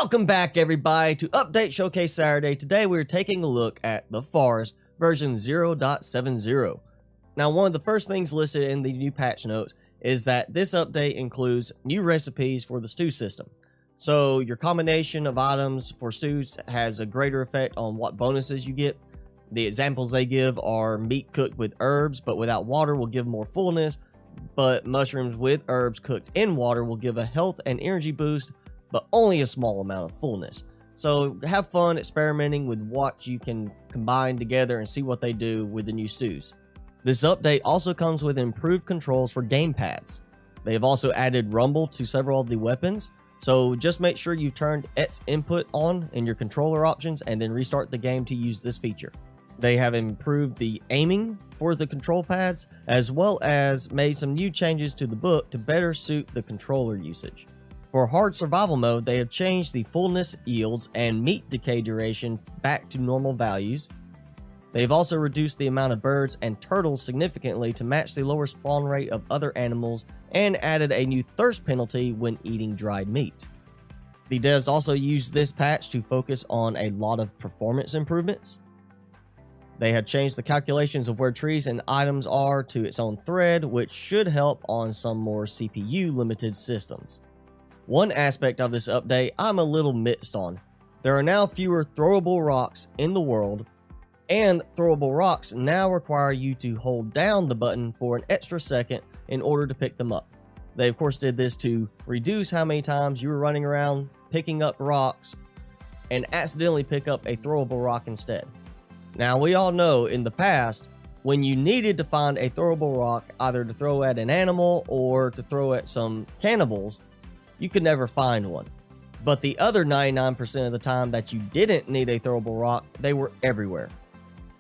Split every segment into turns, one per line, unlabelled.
Welcome back everybody to Update Showcase Saturday. Today we're taking a look at the Forest version 0.70. Now one of the first things listed in the new patch notes is that this update includes new recipes for the stew system. So your combination of items for stews has a greater effect on what bonuses you get. The examples they give are meat cooked with herbs but without water will give more fullness, but mushrooms with herbs cooked in water will give a health and energy boost, but only a small amount of fullness. So have fun experimenting with what you can combine together and see what they do with the new stews. This update also comes with improved controls for gamepads. They have also added rumble to several of the weapons, so just make sure you've turned X input on in your controller options and then restart the game to use this feature. They have improved the aiming for the control pads, as well as made some new changes to the book to better suit the controller usage. For hard survival mode, they have changed the fullness yields and meat decay duration back to normal values. They've also reduced the amount of birds and turtles significantly to match the lower spawn rate of other animals and added a new thirst penalty when eating dried meat. The devs also used this patch to focus on a lot of performance improvements. They have changed the calculations of where trees and items are to its own thread, which should help on some more CPU limited systems. One aspect of this update I'm a little mixed on. There are now fewer throwable rocks in the world, and throwable rocks now require you to hold down the button for an extra second in order to pick them up. They of course did this to reduce how many times you were running around picking up rocks and accidentally pick up a throwable rock instead. Now we all know in the past, when you needed to find a throwable rock either to throw at an animal or to throw at some cannibals, you could never find one. But the other 99% of the time that you didn't need a throwable rock, they were everywhere.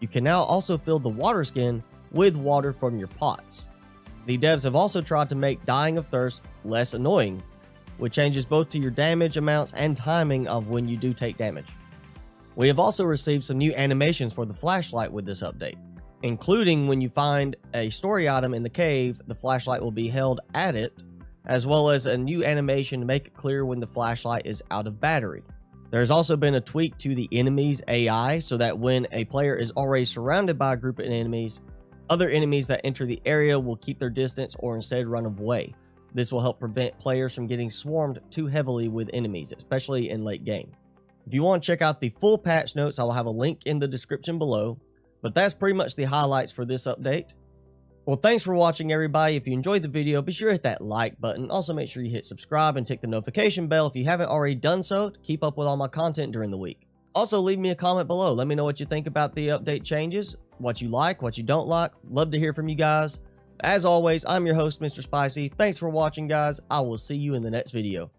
You can now also fill the water skin with water from your pots. The devs have also tried to make dying of thirst less annoying, which changes both to your damage amounts and timing of when you do take damage. We have also received some new animations for the flashlight with this update, including when you find a story item in the cave, the flashlight will be held at it, as well as a new animation to make it clear when the flashlight is out of battery. There has also been a tweak to the enemy's AI so that when a player is already surrounded by a group of enemies, other enemies that enter the area will keep their distance or instead run away. This will help prevent players from getting swarmed too heavily with enemies, especially in late game. If you want to check out the full patch notes, I will have a link in the description below, but that's pretty much the highlights for this update. Well, thanks for watching everybody. If you enjoyed the video, be sure to hit that like button. Also make sure you hit subscribe and tick the notification bell if you haven't already done so to keep up with all my content during the week. Also leave me a comment below. Let me know what you think about the update changes, what you like, what you don't like. Love to hear from you guys. As always, I'm your host, Mr. Spicy. Thanks for watching, guys. I will see you in the next video.